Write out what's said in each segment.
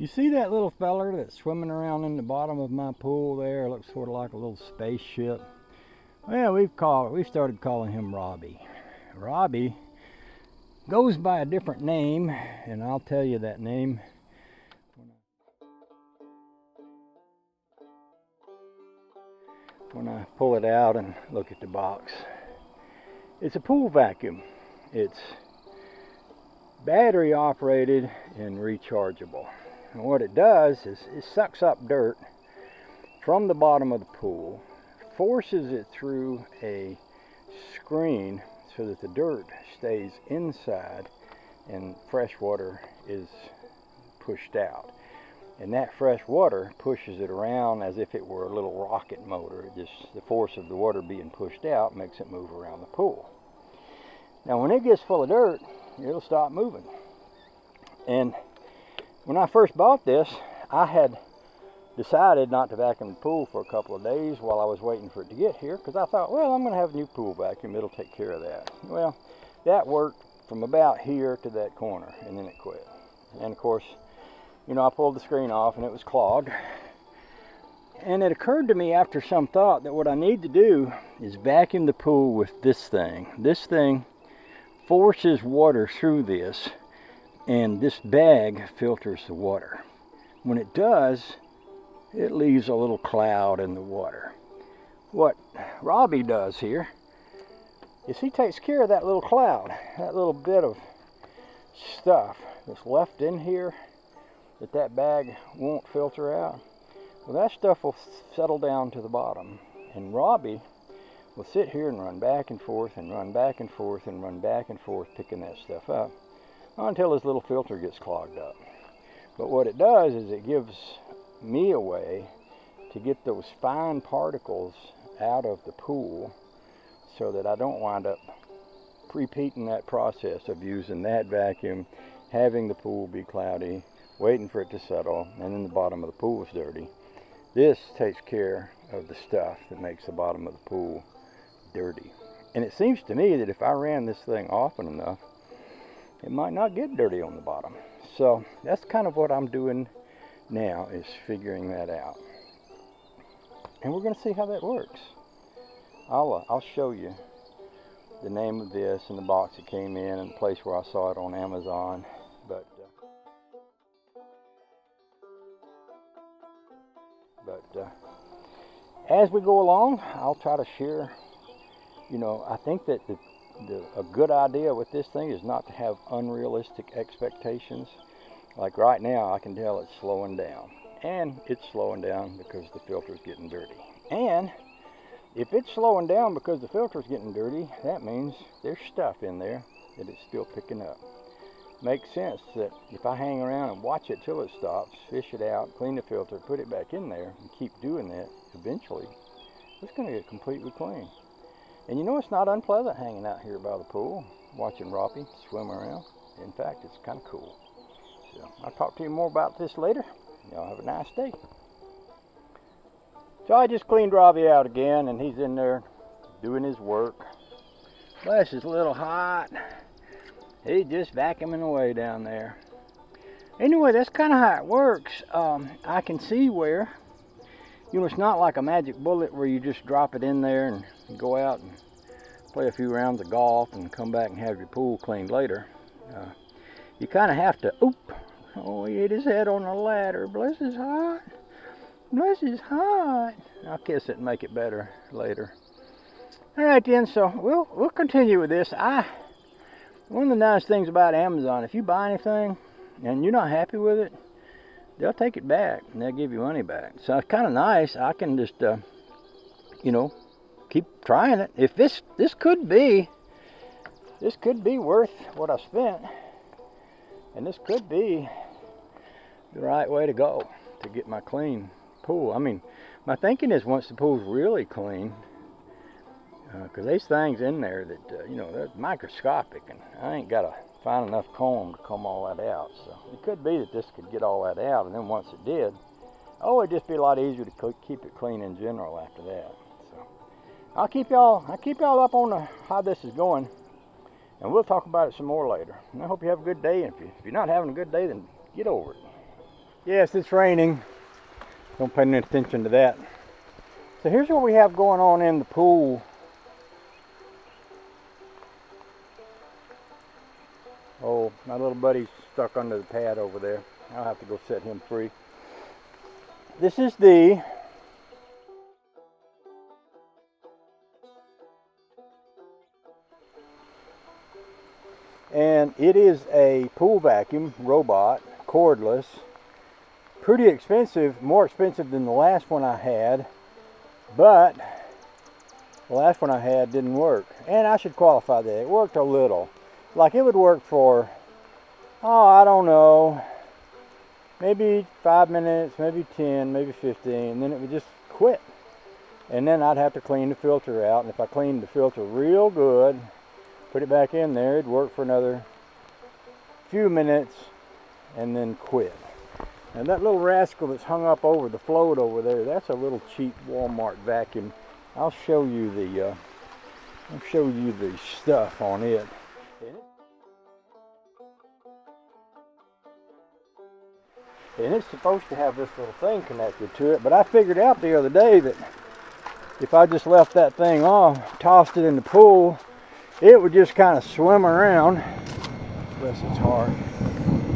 You see that little feller that's swimming around in the bottom of my pool there? Looks sort of like a little spaceship. Well, we've started calling him Robbie. Robbie goes by a different name, and I'll tell you that name when I pull it out and look at the box. It's a pool vacuum. It's battery operated and rechargeable. And what it does is it sucks up dirt from the bottom of the pool, forces it through a screen so that the dirt stays inside and fresh water is pushed out. And that fresh water pushes it around as if it were a little rocket motor. Just the force of the water being pushed out makes it move around the pool. Now when it gets full of dirt, it'll stop moving. And when I first bought this, I had decided not to vacuum the pool for a couple of days while I was waiting for it to get here, because I thought, well, I'm going to have a new pool vacuum, it'll take care of that. Well, that worked from about here to that corner, and then it quit. And of course, you know, I pulled the screen off and it was clogged. And it occurred to me after some thought that what I need to do is vacuum the pool with this thing. This thing forces water through this, and this bag filters the water. When it does, it leaves a little cloud in the water. What Robbie does here is he takes care of that little cloud, that little bit of stuff that's left in here that bag won't filter out. Well, that stuff will settle down to the bottom, and Robbie will sit here and run back and forth and run back and forth and run back and forth picking that stuff up until his little filter gets clogged up. But what it does is it gives me a way to get those fine particles out of the pool so that I don't wind up repeating that process of using that vacuum, having the pool be cloudy, waiting for it to settle, and then the bottom of the pool is dirty. This takes care of the stuff that makes the bottom of the pool dirty. And it seems to me that if I ran this thing often enough, it might not get dirty on the bottom. So that's kind of what I'm doing now, is figuring that out. And we're going to see how that works. I'll show you the name of this and the box it came in and the place where I saw it on Amazon. But as we go along, I'll try to share. You know, I think that a good idea with this thing is not to have unrealistic expectations. Like right now, I can tell it's slowing down. And it's slowing down because the filter's getting dirty. And if it's slowing down because the filter's getting dirty, that means there's stuff in there that it's still picking up. Makes sense that if I hang around and watch it till it stops, fish it out, clean the filter, put it back in there, and keep doing that, eventually it's going to get completely clean. And you know, it's not unpleasant hanging out here by the pool, watching Robbie swim around. In fact, it's kind of cool. So I'll talk to you more about this later. Y'all have a nice day. So I just cleaned Robbie out again, and he's in there doing his work. Flesh is a little hot. He's just vacuuming away down there. Anyway, that's kind of how it works. I can see where, you know, it's not like a magic bullet where you just drop it in there and go out and play a few rounds of golf and come back and have your pool cleaned later. You kind of have to, oh, he hit his head on the ladder. Bless his heart. Bless his heart. I'll kiss it and make it better later. All right then, so we'll continue with this. One of the nice things about Amazon, if you buy anything and you're not happy with it, they'll take it back and they'll give you money back. So it's kind of nice. I can just, you know, keep trying it. If this could be worth what I spent, and this could be the right way to go to get my clean pool. I mean, my thinking is once the pool's really clean, because there's things in there that, you know, they're microscopic, and I ain't got to find enough comb to comb all that out. So it could be that this could get all that out, and then once it did, it'd just be a lot easier to keep it clean in general after that. So I'll keep y'all up on how this is going, and we'll talk about it some more later. And I hope you have a good day, and if you're not having a good day, then get over it. Yes, it's raining. Don't pay any attention to that. So here's what we have going on in the pool. Oh, my little buddy's stuck under the pad over there. I'll have to go set him free. This is and it is a pool vacuum robot, cordless. Pretty expensive, more expensive than the last one I had, but the last one I had didn't work. And I should qualify that. It worked a little. Like it would work for, oh, I don't know, maybe 5 minutes, maybe 10, maybe 15, then it would just quit. And then I'd have to clean the filter out, and if I cleaned the filter real good, put it back in there, it'd work for another few minutes, and then quit. And that little rascal that's hung up over the float over there, that's a little cheap Walmart vacuum. I'll show you the stuff on it. And it's supposed to have this little thing connected to it, but I figured out the other day that if I just left that thing off, tossed it in the pool, it would just kind of swim around. Bless its heart.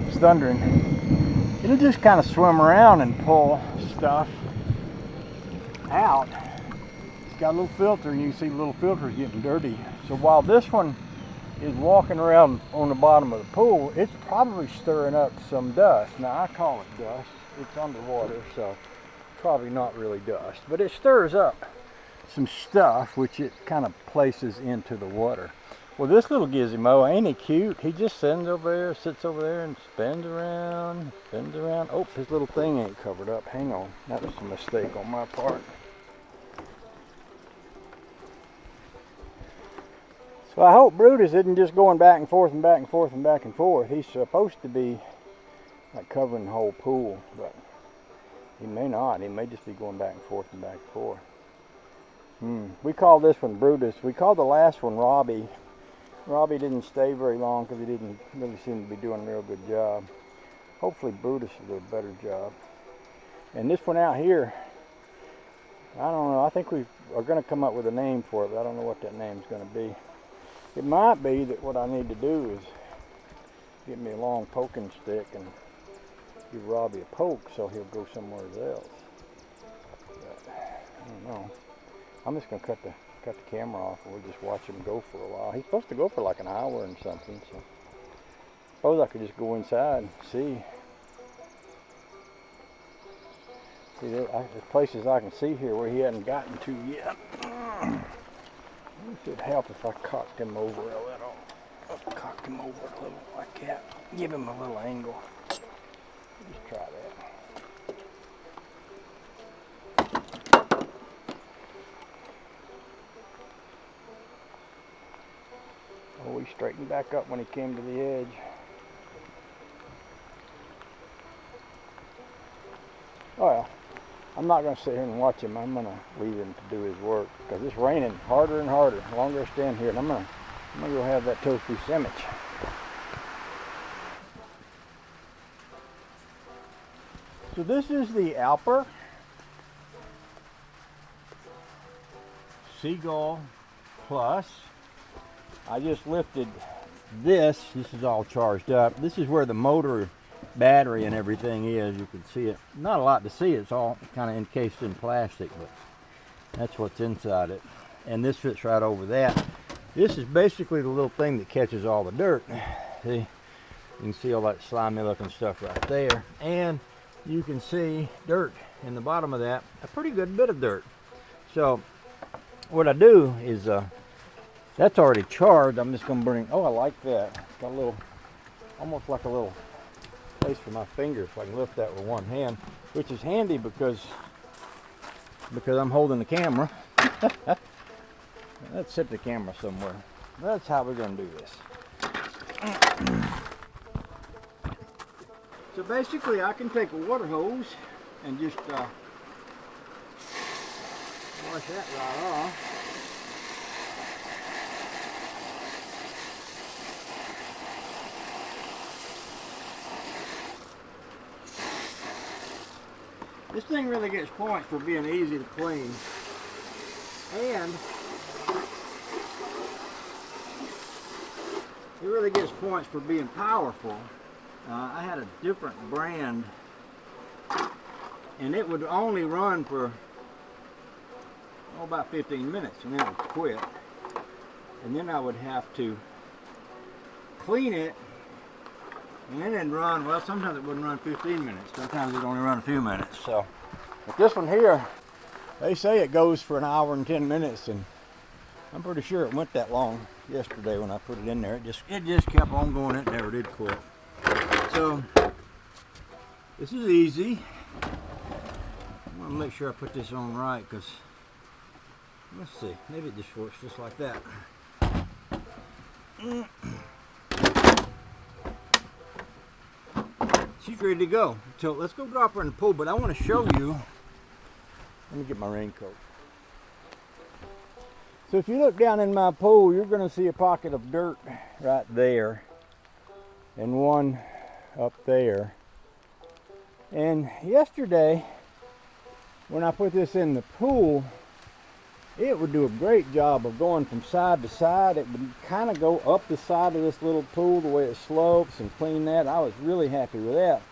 It's thundering. It'll just kind of swim around and pull stuff out. It's got a little filter, and you can see the little filter's getting dirty. So while this one is walking around on the bottom of the pool, it's probably stirring up some dust. Now I call it dust. It's underwater, so probably not really dust. But it stirs up some stuff, which it kind of places into the water. Well, this little gizmo, ain't he cute? He just sits over there and spins around, spins around. Oh, his little thing ain't covered up. Hang on, that was a mistake on my part. So I hope Brutus isn't just going back and forth and back and forth and back and forth. He's supposed to be like covering the whole pool, but he may not. He may just be going back and forth and back and forth. We call this one Brutus. We called the last one Robbie. Robbie didn't stay very long because he didn't really seem to be doing a real good job. Hopefully Brutus will do a better job. And this one out here, I don't know. I think we are going to come up with a name for it, but I don't know what that name's going to be. It might be that what I need to do is get me a long poking stick and give Robbie a poke so he'll go somewhere else. But I don't know. I'm just going to cut the camera off and we'll just watch him go for a while. He's supposed to go for like an hour and something, so I suppose I could just go inside and see. See, there's places I can see here where he hasn't gotten to yet. It would help if I cocked him over a little. Cocked him over a little like that. Give him a little angle. Just try that. Oh, he straightened back up when he came to the edge. Oh well, I'm not going to sit here and watch him. I'm going to leave him to do his work because it's raining harder and harder the longer I stand here. And I'm going to go have that tofu sandwich. So this is the Alper Seagul Plus. I just lifted this. This is all charged up. This is where the motor, battery, and everything is. You can see it. Not a lot to see. It's all kind of encased in plastic, but that's what's inside it. And this fits right over that. This is basically the little thing that catches all the dirt. See, you can see all that slimy looking stuff right there. And you can see dirt in the bottom of that. A pretty good bit of dirt. So what I do is that's already charged. I'm just going to bring, oh, I like that. It's got a little, almost like a little place for my fingers so I can lift that with one hand, which is handy because I'm holding the camera. Let's set the camera somewhere. That's how we're going to do this. So basically I can take a water hose and just wash that right off. This thing really gets points for being easy to clean. And it really gets points for being powerful. I had a different brand, and it would only run for about 15 minutes, and then it would quit. And then I would have to clean it, and then it'd run, well, sometimes it wouldn't run 15 minutes. Sometimes it'd only run a few minutes. So, but this one here, they say it goes for an hour and 10 minutes, and I'm pretty sure it went that long yesterday when I put it in there. It just kept on going. It never did quit. So this is easy. I want to make sure I put this on right, because let's see, maybe it just works just like that. She's ready to go. So let's go drop her in the pool. But I want to show you. Let me get my raincoat. So if you look down in my pool, you're going to see a pocket of dirt right there, and one up there. And yesterday, when I put this in the pool, it would do a great job of going from side to side. It would kind of go up the side of this little pool the way it slopes and clean that. I was really happy with that.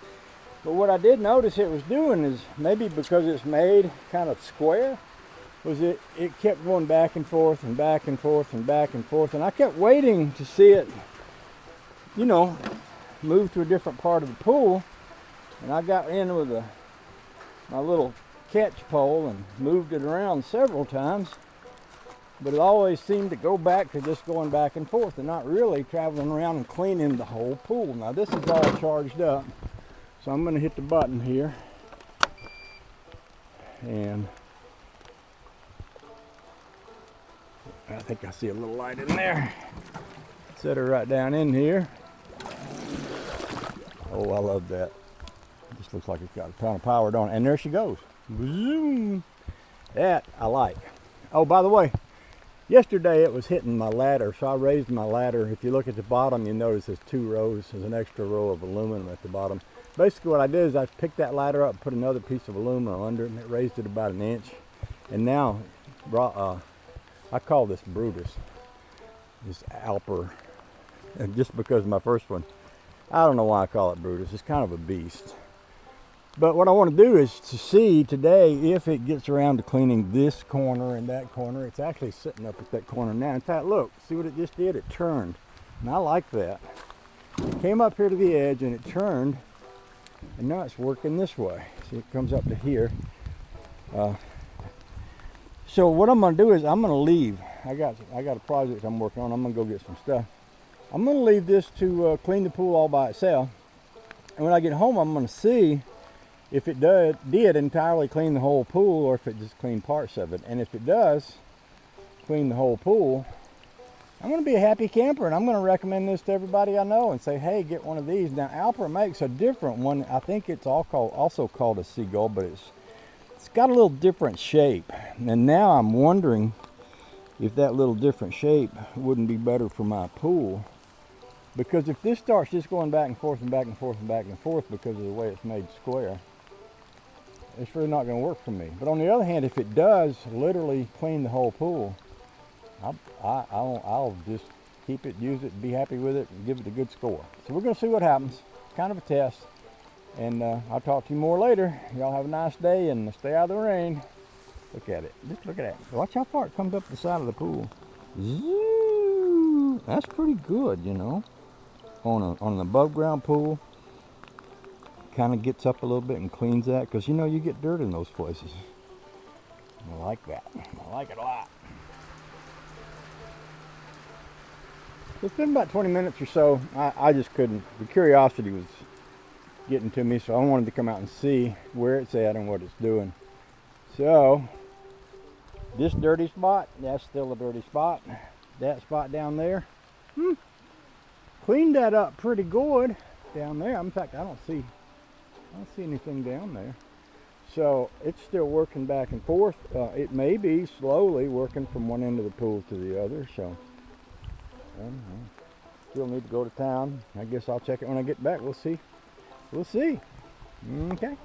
But what I did notice it was doing is, maybe because it's made kind of square, was it kept going back and forth and back and forth and back and forth. And I kept waiting to see it, you know, move to a different part of the pool. And I got in with my little catch pole and moved it around several times, but it always seemed to go back to just going back and forth and not really traveling around and cleaning the whole pool. Now this is all charged up, so I'm going to hit the button here, and I think I see a little light in there. Set her right down in here. Oh, I love that. It just looks like it's got a ton of power, don't it? And there she goes. Zoom. That I like. Oh, by the way, yesterday it was hitting my ladder, so I raised my ladder. If you look at the bottom, you notice there's 2 rows. There's an extra row of aluminum at the bottom. Basically what I did is I picked that ladder up, put another piece of aluminum under it, and it raised it about 1 inch. And now, I call this Brutus, this Alper, and just because my first one, I don't know why I call it Brutus. It's kind of a beast. But what I want to do is to see today if it gets around to cleaning this corner and that corner. It's actually sitting up at that corner now. In fact, look, see what it just did? It turned. And I like that. It came up here to the edge and it turned, and now it's working this way. See, it comes up to here. So what I'm going to do is I'm going to leave. I got a project I'm working on. I'm going to go get some stuff. I'm going to leave this to clean the pool all by itself. And when I get home, I'm going to see if it did entirely clean the whole pool, or if it just cleaned parts of it. And if it does clean the whole pool, I'm going to be a happy camper, and I'm going to recommend this to everybody I know and say, hey, get one of these. Now, Alper makes a different one. I think it's also called a Seagul, but it's got a little different shape. And now I'm wondering if that little different shape wouldn't be better for my pool. Because if this starts just going back and forth and back and forth and back and forth because of the way it's made square, it's really not going to work for me. But on the other hand, if it does literally clean the whole pool, I'll just keep it, use it, be happy with it, and give it a good score. So we're going to see what happens. Kind of a test. And I'll talk to you more later. Y'all have a nice day and stay out of the rain. Look at it. Just look at that. Watch how far it comes up the side of the pool. Zoo. That's pretty good, you know. On an above ground pool, kind of gets up a little bit and cleans that, because you know you get dirt in those places. I like that. I like it a lot. It's been about 20 minutes or so. I just couldn't. The curiosity was getting to me, so I wanted to come out and see where it's at and what it's doing. So this dirty spot, that's still a dirty spot. That spot down there, cleaned that up pretty good down there. In fact, I don't see anything down there. So it's still working back and forth. It may be slowly working from one end of the pool to the other. So still need to go to town. I guess I'll check it when I get back. We'll see. We'll see. Okay.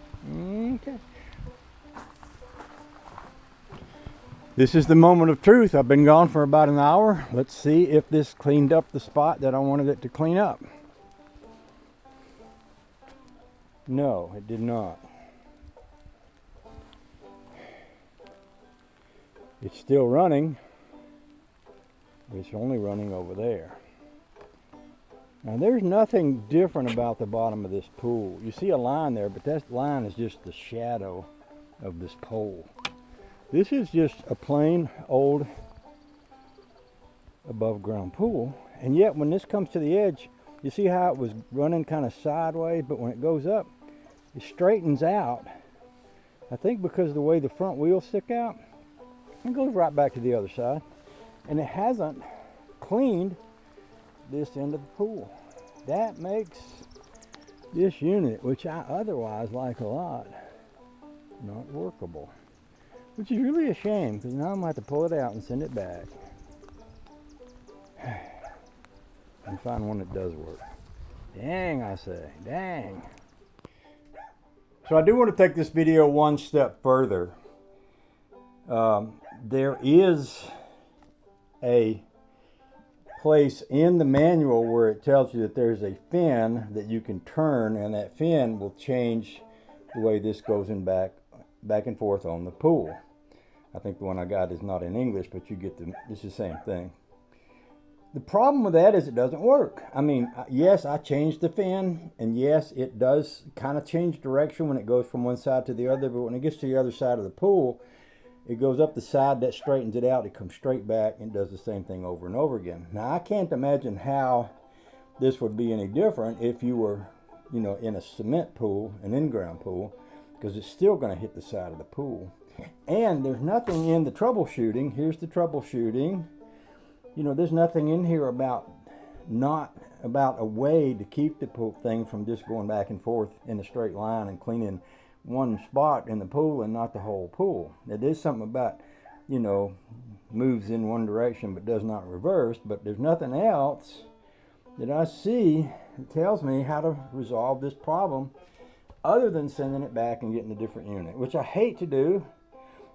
This is the moment of truth. I've been gone for about an hour. Let's see if this cleaned up the spot that I wanted it to clean up. No, it did not. It's still running. It's only running over there. Now there's nothing different about the bottom of this pool. You see a line there, but that line is just the shadow of this pole. This is just a plain old above ground pool, and yet when this comes to the edge, you see how it was running kind of sideways, but when it goes up, it straightens out. I think because of the way the front wheels stick out, it goes right back to the other side, and it hasn't cleaned this end of the pool. That makes this unit, which I otherwise like a lot, not workable. Which is really a shame, because now I'm going to have to pull it out and send it back. And find one that does work. Dang, I say, dang. So I do want to take this video one step further. There is a place in the manual where it tells you that there's a fin that you can turn, and that fin will change the way this goes in back and forth on the pool. I think the one I got is not in English, but you get it's the same thing. The problem with that is it doesn't work. I mean, yes, I changed the fin, and yes, it does kind of change direction when it goes from one side to the other, but when it gets to the other side of the pool, it goes up the side, that straightens it out, it comes straight back and does the same thing over and over again. Now, I can't imagine how this would be any different if you were, you know, in a cement pool, an in-ground pool, because it's still going to hit the side of the pool. And there's nothing in the troubleshooting. Here's the troubleshooting. You know, there's nothing in here about a way to keep the pool thing from just going back and forth in a straight line and cleaning one spot in the pool and not the whole pool. It is something about, you know, moves in one direction but does not reverse, but there's nothing else that I see that tells me how to resolve this problem other than sending it back and getting a different unit, which I hate to do.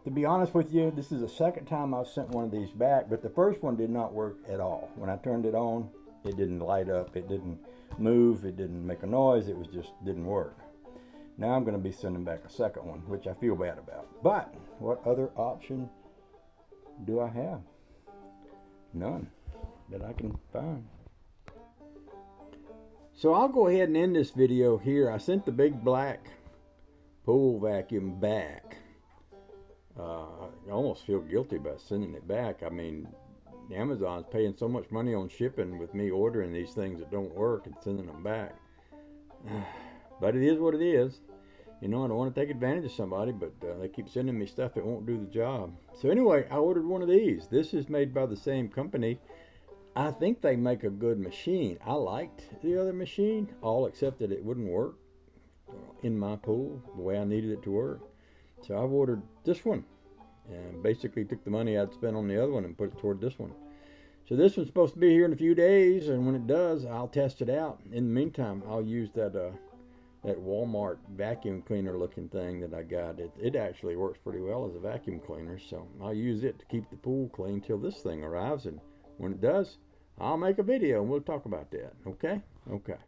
To be honest with you, this is the second time I've sent one of these back, but the first one did not work at all. When I turned it on, it didn't light up, it didn't move, it didn't make a noise, it was just didn't work. Now I'm going to be sending back a second one, which I feel bad about. But what other option do I have? None that I can find. So I'll go ahead and end this video here. I sent the big black pool vacuum back. I almost feel guilty about sending it back. I mean, Amazon's paying so much money on shipping with me ordering these things that don't work and sending them back. But it is what it is. You know, I don't want to take advantage of somebody, but they keep sending me stuff that won't do the job. So anyway, I ordered one of these. This is made by the same company. I think they make a good machine. I liked the other machine, all except that it wouldn't work in my pool the way I needed it to work. So I've ordered this one and basically took the money I'd spent on the other one and put it toward this one. So this one's supposed to be here in a few days, and when it does, I'll test it out. In the meantime, I'll use that Walmart vacuum cleaner looking thing that I got. It actually works pretty well as a vacuum cleaner, so I'll use it to keep the pool clean till this thing arrives, and when it does, I'll make a video and we'll talk about that. Okay? Okay.